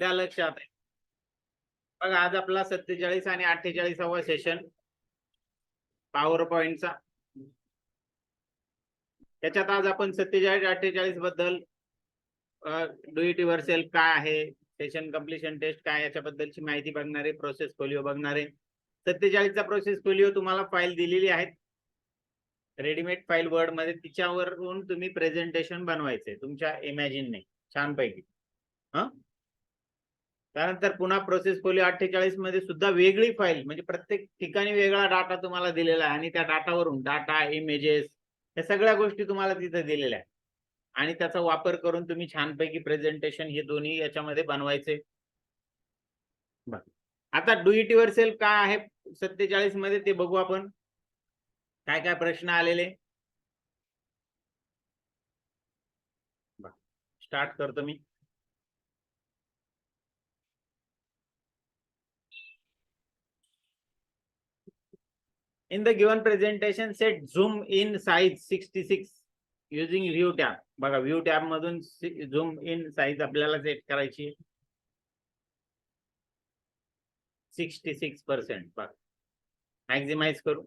त्या लक्षात आहे. बघा आज आपला 47 आणि 48वा सेशन पॉवर पॉइंटचा. त्याच्यात आज आपण 47-48 बद्दल डू इट युअरसेल्फ काय आहे, सेशन कम्प्लिशन टेस्ट काय याच्याबद्दलची माहिती बघणारे, प्रोसेस फोलिओ बघणारे. 47चा प्रोसेस फोलिओ तुम्हाला फाईल दिलेली आहे, रेडीमेड फाईल वर्ड मध्ये. तिच्यावरून तुम्ही प्रेझेंटेशन बनवायचे तुमच्या इमॅजिनने छानपैकी. त्यानंतर पुन्हा प्रोसेस फोलिओ 48 मध्ये सुद्धा वेगळी फाईल, म्हणजे प्रत्येक ठिकाणी वेगळा डाटा तुम्हाला दिलेला आहे आणि त्या डाटावरून डाटा, इमेजेस, या सगळ्या गोष्टी तुम्हाला तिथे दिलेल्या आहेत आणि त्याचा वापर करून तुम्ही छानपैकी प्रेझेंटेशन हे दोन्ही याच्यामध्ये बनवायचे. आता डू इट युअरसेल्फ काय आहे 47 मध्ये ते बघू आपण. काय काय प्रश्न आलेले स्टार्ट करतो मी. In the given presentation, set zoom in size 66 using view tab. बघा व्ह्यू टॅब मधून झूम इन साइज आपल्याला सेट करायची 66%. बघा मॅक्झिमाइज करू.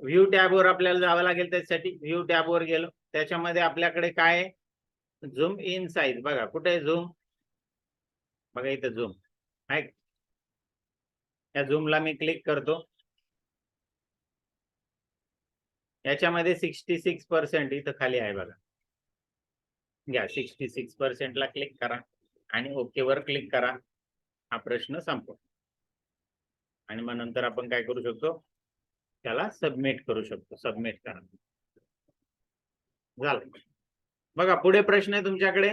व्ह्यू टॅब वर आपल्याला जावं लागेल. त्यासाठी व्ह्यू टॅब वर गेलो, त्याच्यामध्ये आपल्याकडे काय आहे, झूम इन साइज. बघा कुठे आहे झूम, बघा इथं झूम आहे. या झूमला मी क्लिक करतो. याच्यामध्ये 66% इथं खाली आहे बघा. घ्या 66% ला क्लिक करा आणि ओके वर क्लिक करा. हा प्रश्न संपव आणि मग नंतर आपण काय करू शकतो, त्याला सबमिट करू शकतो. सबमिट करा. झालं. बघा पुढे प्रश्न आहे तुमच्याकडे.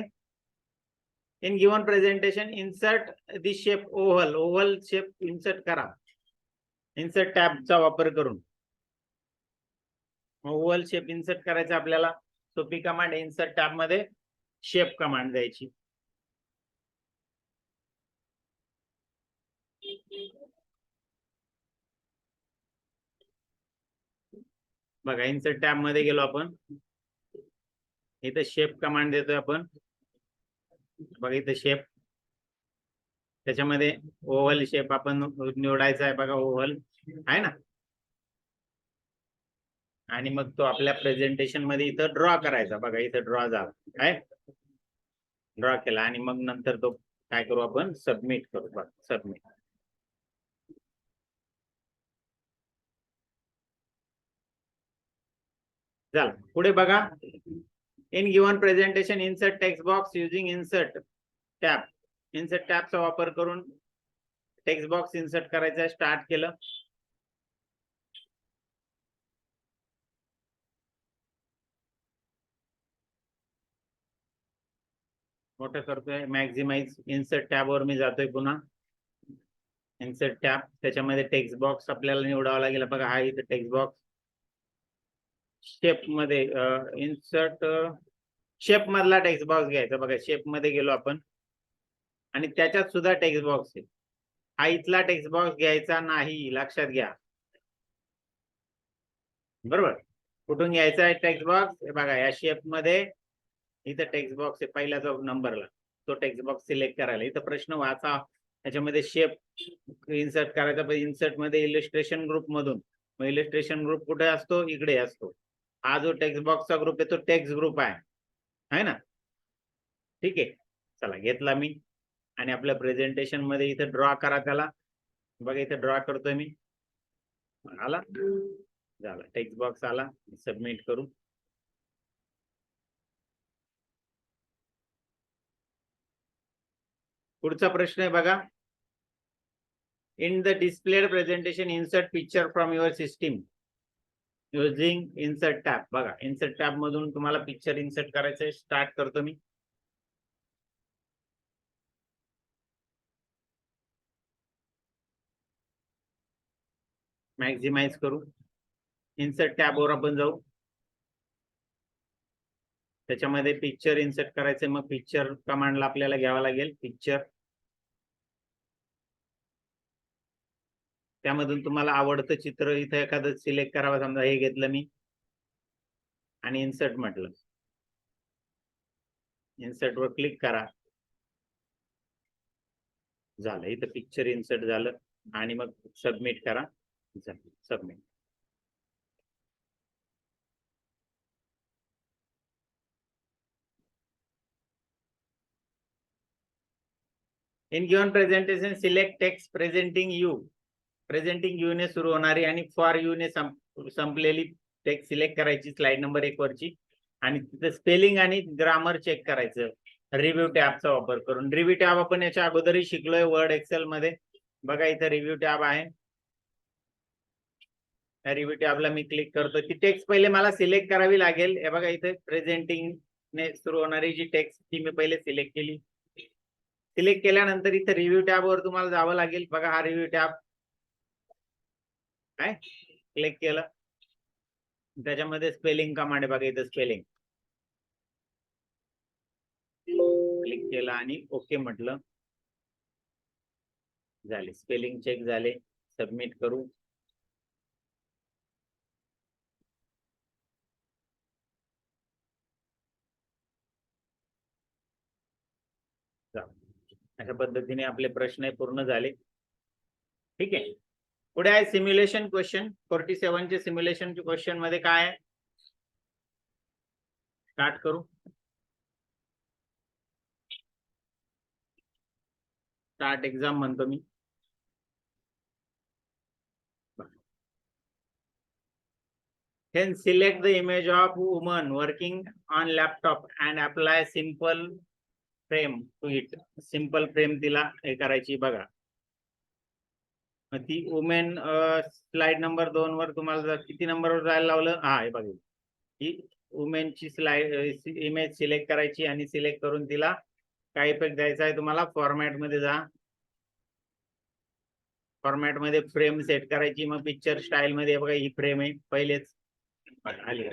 In given presentation insert the shape oval. Oval shape insert करा इन्सर्ट टॅबचा वापर करून. ओव्हल शेप इन्सर्ट करायचा आपल्याला. सोपी कमांड, इन्सर्ट टॅब मध्ये शेप कमांड द्यायची. बघा इन्सर्ट टॅब मध्ये गेलो आपण. इथं शेप कमांड देतोय आपण. बघा इथं शेप, त्याच्यामध्ये ओव्हल शेप आपण निवडायचा आहे. बघा ओव्हल आहे ना, आणि मग तो आपल्या प्रेझेंटेशन मध्ये इथं ड्रॉ करायचा. बघा इथं ड्रॉ झाला काय, ड्रॉ केला आणि मग नंतर तो काय करू आपण, सबमिट करू. बघा सबमिट. चला पुढे बघा. In given presentation insert text box using insert tab. Insert टॅबचा वापर करून टेक्स्ट बॉक्स इन्सर्ट करायचा. स्टार्ट केलं. मोठं करतोय, मॅक्झिमाइज. इन्सर्ट टॅब वर मी जातोय पुन्हा. इन्सर्ट टॅब, त्याच्यामध्ये टेक्स्ट बॉक्स आपल्याला निवडावा लागेल. बघा हा इथं टेक्स्ट बॉक्स. शेप मध्ये इन्सर्ट शेप मधला टेक्स्ट बॉक्स घ्यायचा. बघा शेप मध्ये गेलो आपण आणि त्याच्यात सुद्धा टेक्स्ट बॉक्स आहे. हा इथला टेक्स्ट बॉक्स घ्यायचा नाही, लक्षात घ्या. बरोबर. कुठून घ्यायचा आहे टेक्स्ट बॉक्स, बघा या शेप मध्ये इथं टेक्स्ट बॉक्स आहे पहिल्या जो नंबरला, तो टेक्स्ट बॉक्स सिलेक्ट करायला. इथं प्रश्न वाचा. त्याच्यामध्ये शेप इन्सर्ट करायचा. पण इन्सर्ट मध्ये इलिस्ट्रेशन ग्रुप मधून, मग इलिस्ट्रेशन ग्रुप कुठे असतो, इकडे असतो. हा जो टेक्स्ट बॉक्सचा ग्रुप आहे तो टेक्स्ट ग्रुप आहे ना. ठीक आहे, चला घेतला मी आणि आपल्या प्रेझेंटेशन मध्ये इथं ड्रॉ करा त्याला. बघा इथं ड्रॉ करतोय मी. आला, झाला टेक्स्ट बॉक्स आला. सबमिट करू. पुढचा प्रश्न आहे बघा. In the displayed presentation insert picture from your system using insert tab. बघा इन्सर्ट टॅब मधून तुम्हाला पिक्चर इन्सर्ट करायचंय. स्टार्ट करतो मी. मॅक्झिमाइज करू. इन्सर्ट टॅब वर आपण जाऊ. त्याच्यामध्ये पिक्चर इन्सर्ट करायचंय. मग पिक्चर कमांडला आपल्याला घ्यावा लागेल. पिक्चर, त्यामधून तुम्हाला आवडतं चित्र इथं एखादं सिलेक्ट करावं. समजा हे घेतलं मी आणि इन्सर्ट म्हटलं. इन्सर्ट वर क्लिक करा. झालं, इथं पिक्चर इन्सर्ट झालं आणि मग सबमिट करा. Submit. In given presentation select text presenting you. Presenting you ने सुरू होणारी आणि फॉर यू ने संपलेली टेक्स्ट सिलेक्ट करायची स्लाइड नंबर 1 वरची आणि तिथे स्पेलिंग आणि ग्रामर चेक करायचं रिव्ह्यू टॅबचा वापर करून. रिव्ह्यू टॅब आपण याच्या अगोदरही शिकलोय वर्ड एक्सेल मध्ये. बघा इथे रिव्ह्यू टॅब आहे. रिव्ह्यू टॅबला मी क्लिक करतो. ती टेक्स्ट पहिले मला सिलेक्ट करावी लागेल. हे बघा इथे प्रेझेंटिंग ने सुरू होणारी जी टेक्स्ट ती मी पहिले सिलेक्ट केली. सिलेक्ट केल्यानंतर इथे रिव्ह्यू टॅब वर तुम्हाला जावं लागेल. बघा हा रिव्ह्यू टॅब काय क्लिक केलं, त्याच्यामध्ये स्पेलिंग कमांड आहे. बघा इथं स्पेलिंग क्लिक केला आणि ओके म्हटलं. झाले, स्पेलिंग चेक झाले. सबमिट करू. अशा पद्धतीने आपले प्रश्न पूर्ण झाले. ठीक आहे. पुढे आहे सिम्युलेशन क्वेश्चन. 47 चे सिम्युलेशन क्वेश्चन मध्ये काय आहे स्टार्ट करू. स्टार्ट एक्झाम म्हणतो मी. Then select the image of woman working on laptop and apply simple frame to it. Simple frame तिला हे करायची. बघा ती वुमेन स्लाइड नंबर 2 वर तुम्हाला किती नंबरवर जायला लावलं. हा हे बघा ही वुमेनची स्लाइड इमेज सिलेक्ट करायची आणि सिलेक्ट करून तिला काय इफेक्ट द्यायचा आहे तुम्हाला. फॉर्मॅट मध्ये जा. फॉर्मॅट मध्ये फ्रेम सेट करायची. मग पिक्चर स्टाईल मध्ये बघा ही फ्रेम आहे पहिलेच आली.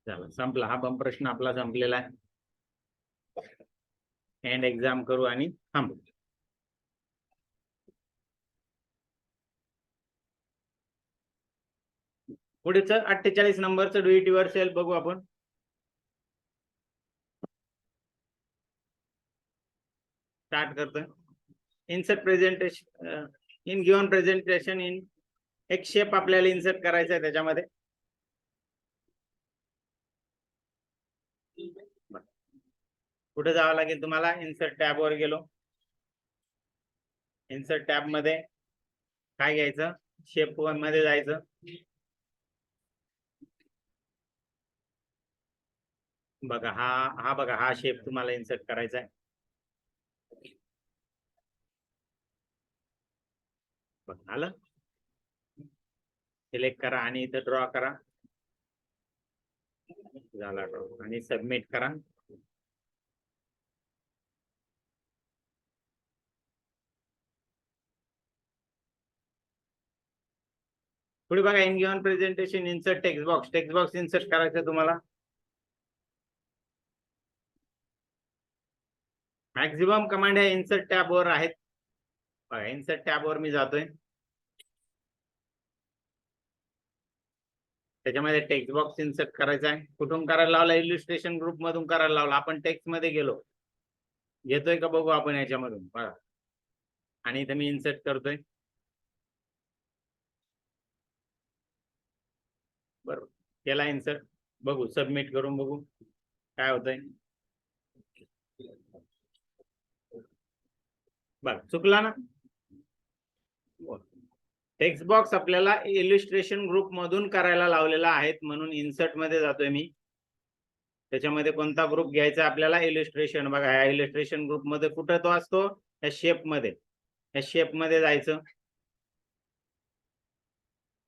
चला संपला. हा पण प्रश्न आपला संपलेला आहे. एंड एक्झाम करू आणि थांबू. पुढेच 48 नंबरचं डू इट युअर सेल्फ बघू आपण. स्टार्ट करतोय. Insert presentation in given presentation in. एक शेप आपल्याला इन्सर्ट करायचा आहे त्याच्यामध्ये. कुठे जावं लागेल तुम्हाला. इन्सर्ट टॅब वर गेलो. इन्सर्ट टॅब मध्ये काय घ्यायचं, शेप वन मध्ये जायचं. बघा हा बघा हा शेप तुम्हाला इन्सर्ट करायचा आहे. बघा आलं. सिलेक्ट करा आणि इथं ड्रॉ करा. झाला ड्रॉ आणि सबमिट करा. पुढे बघा in given presentation insert text box. Text box insert करायचं तुम्हाला. मॅक्झिमम कमांड आहे इन्सर्ट टॅब वर आहेत. बघा इन्सर्ट टॅब वर मी जातोय. त्याच्यामध्ये टेक्स्ट बॉक्स इन्सर्ट करायचा आहे. कुठून करायला लावला. इल्युस्ट्रेशन ग्रुप मधून करायला लावला. आपण टेक्स्ट मध्ये गेलो. घेतोय का बघू आपण याच्यामधून. बघा आणि इथे मी इन्सर्ट करतोय. बरोबर केला इन्सर्ट. बघू सबमिट करून बघू काय होतंय. बघ चुकला ना. टेक्स्ट बॉक्स आपल्याला इल्युस्ट्रेशन ग्रुप मधून करायला लावलेला आहेत म्हणून इन्सर्ट मध्ये जातोय मी. त्याच्यामध्ये कोणता ग्रुप घ्यायचा आपल्याला. इल्युस्ट्रेशन. बघा या इल्युस्ट्रेशन ग्रुप मध्ये कुठं तो असतो या शेप मध्ये. या शेप मध्ये जायचं.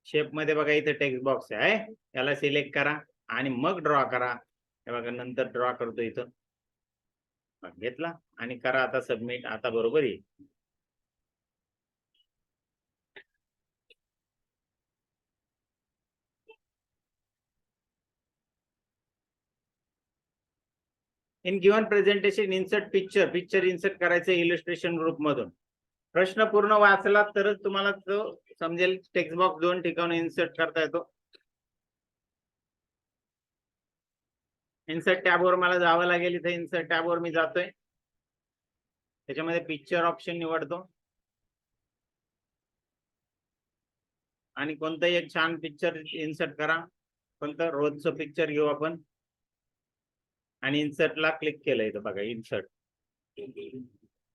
शेप मध्ये बघा इथे टेक्स्ट बॉक्स आहे. याला सिलेक्ट करा आणि मग ड्रॉ करा. हे बघा नंतर ड्रॉ करतो इथं. घेतला आणि करा आता सबमिट. आता बरोबर येईल. In given presentation insert picture. Picture insert करायचं इल्युस्ट्रेशन ग्रुप मधून. प्रश्न पूर्ण वाचला तरच तुम्हाला तो समजेल. टेक्स्ट बॉक्स 2 ठिकाणी इन्सर्ट करता येतो. इन्सर्ट टॅबवर मला जावं लागेल. इथे इन्सर्ट टॅबवर मी जातोय. त्याच्यामध्ये पिक्चर ऑप्शन निवडतो आणि कोणतंही एक छान पिक्चर इन्सर्ट करा. कोणतं रोजचं पिक्चर घेऊ आपण आणि इन्सर्टला क्लिक केलं. इथं बघा इन्सर्ट.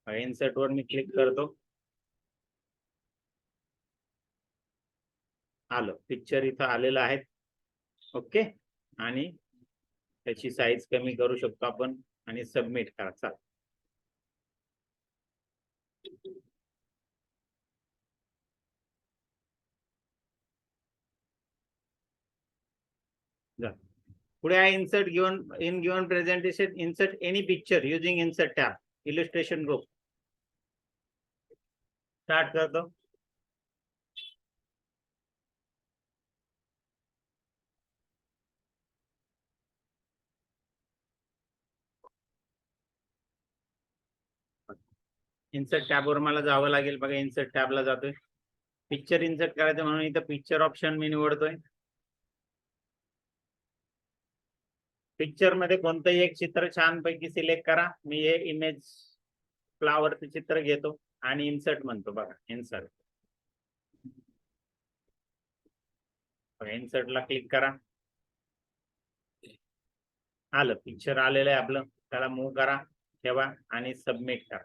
इन्सर्ट वर मी क्लिक करतो. आलं पिक्चर इथं आलेलं आहे. ओके. आणि त्याची साईज कमी करू शकतो आपण आणि सबमिट करा. चालेल. पुढे आहे insert given presentation. Insert any picture using insert tab. Illustration group start करतो. इन्सर्ट टॅबवर मला जावं लागेल. बघा इन्सर्ट टॅबला जातोय. पिक्चर इन्सर्ट करायचं म्हणून इथं पिक्चर ऑप्शन मी निवडतोय. पिक्चर मध्ये कोणतंही एक चित्र छान पैकी सिलेक्ट करा. मी हे इमेज फ्लावरचं चित्र घेतो आणि इन्सर्ट म्हणतो. बघा इन्सर्ट. इन्सर्टला क्लिक करा. आलं पिक्चर आलेलं आहे आपलं. त्याला मूव्ह करा, ठेवा आणि सबमिट करा.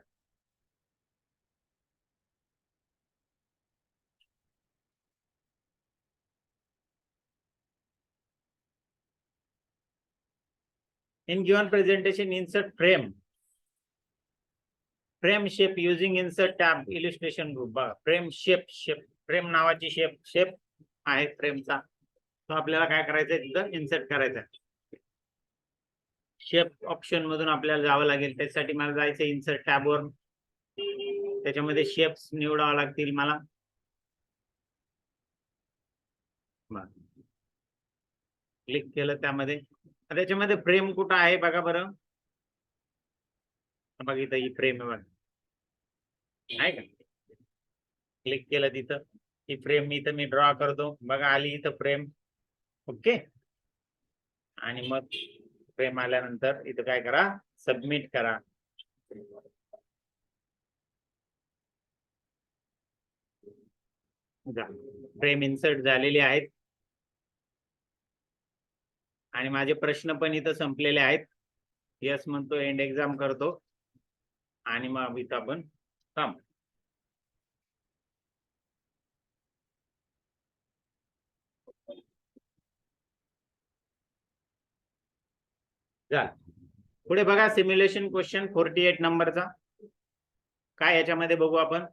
In given presentation, insert frame shape using insert tab illustration group. Frame shape frame नावाची शेप आहे फ्रेमचा. तो आपल्याला काय करायचंय तिथं इन्सर्ट करायचा. शेप ऑप्शन मधून आपल्याला जावं लागेल. त्यासाठी मला जायचं इन्सर्ट टॅबवर. त्याच्यामध्ये शेप्स निवडावं लागतील मला. क्लिक केलं त्यामध्ये. त्याच्यामध्ये फ्रेम कुठं आहे बघा बरं. बघा इथं ही फ्रेम आहे का. क्लिक केलं तिथं. ही फ्रेम इथं मी ड्रॉ करतो. बघा आली इथं फ्रेम. ओके. आणि मग फ्रेम आल्यानंतर इथं काय करा, सबमिट करा. फ्रेम इन्सर्ट झालेली आहेत आणि माझे प्रश्न पण इथं संपलेले आहेत. यस म्हणतो, एंड एक्झाम करतो आणि मग इथं आपण थांब. पुढे बघा सिम्युलेशन क्वेश्चन 48 नंबरचा. काय याच्यामध्ये बघू आपण.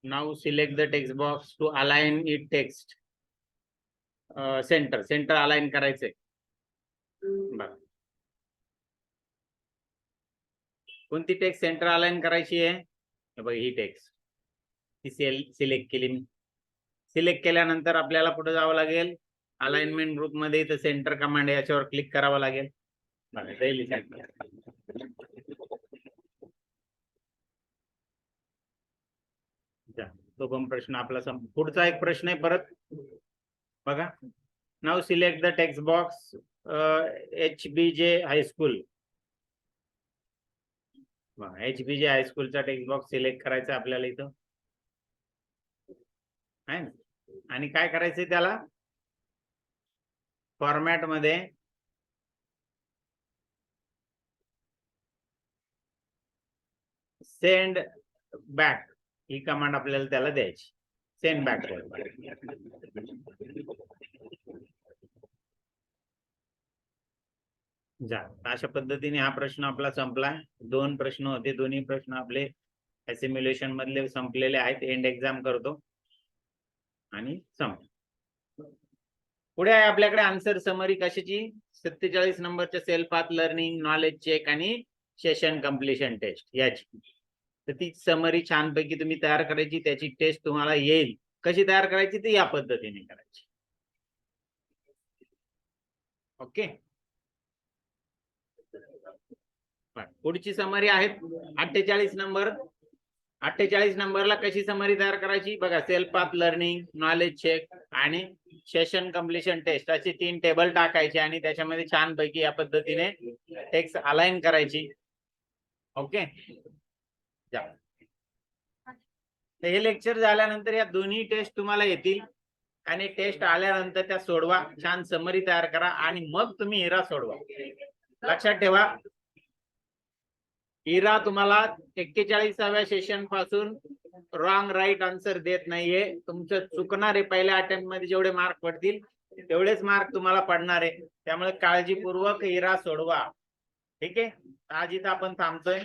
Now select the text box to align it text. Centre align करायचंय. बघा कोणती टेक्स्ट सेंटर अलाइन करायची आहे. बघा ही टेक्स्ट ती सिलेक्ट केली मी. सिलेक्ट केल्यानंतर आपल्याला कुठे जावं लागेल, अलाइनमेंट ग्रुप मध्ये. इथं सेंटर कमांड याच्यावर क्लिक करावं लागेल. तो पण प्रश्न आपला पुढचा एक प्रश्न आहे परत बघा. Now select the text box HBJ high school. HBJ हायस्कूलचा टेक्स्ट बॉक्स सिलेक्ट करायचा आपल्याला इथं आहे ना. आणि काय करायचंय त्याला, फॉर्मॅट मध्ये सेंड बॅक ही कमांड आपल्याला त्याला द्यायची. Send back. अशा पद्धतीने हा प्रश्न आपला संपला. 2 प्रश्न होते. दोन्ही प्रश्न आपले सिम्युलेशन मधले संपलेले आहेत. एंड एक्झाम करतो आणि संप. पुढे आहे आपल्याकडे आन्सर समरी. कशाची, 47 नंबरच्या self path learning, knowledge check आणि सेशन कम्प्लिशन टेस्ट याची. तर ती समरी छानपैकी तुम्ही तयार करायची. त्याची टेस्ट तुम्हाला येईल. कशी तयार करायची ती या पद्धतीने करायची. ओके. पुढची समरी आहे 48 नंबर. 48 नंबरला कशी समरी तयार करायची बघा, self path learning, knowledge check आणि सेशन कम्प्लिशन टेस्ट अशी 3 टेबल टाकायचे आणि त्याच्यामध्ये छान पैकी या पद्धतीने टेक्स्ट अलाइन करायची. ओके, हे लेक्चर झाल्यानंतर या दोन्ही टेस्ट तुम्हाला येतील आणि टेस्ट आल्यानंतर त्या सोडवा, छान समरी तयार करा आणि मग तुम्ही हिरा सोडवा. लक्षात ठेवा, हिरा तुम्हाला 41व्या सेशन पासून रॉंग राईट आन्सर देत नाहीये. तुमचं चुकणार आहे, पहिल्या अटेम्प्ट मध्ये जेवढे मार्क पडतील तेवढेच मार्क तुम्हाला पडणार आहे. त्यामुळे काळजीपूर्वक हिरा सोडवा. ठीक आहे, आज इथं आपण थांबतोय.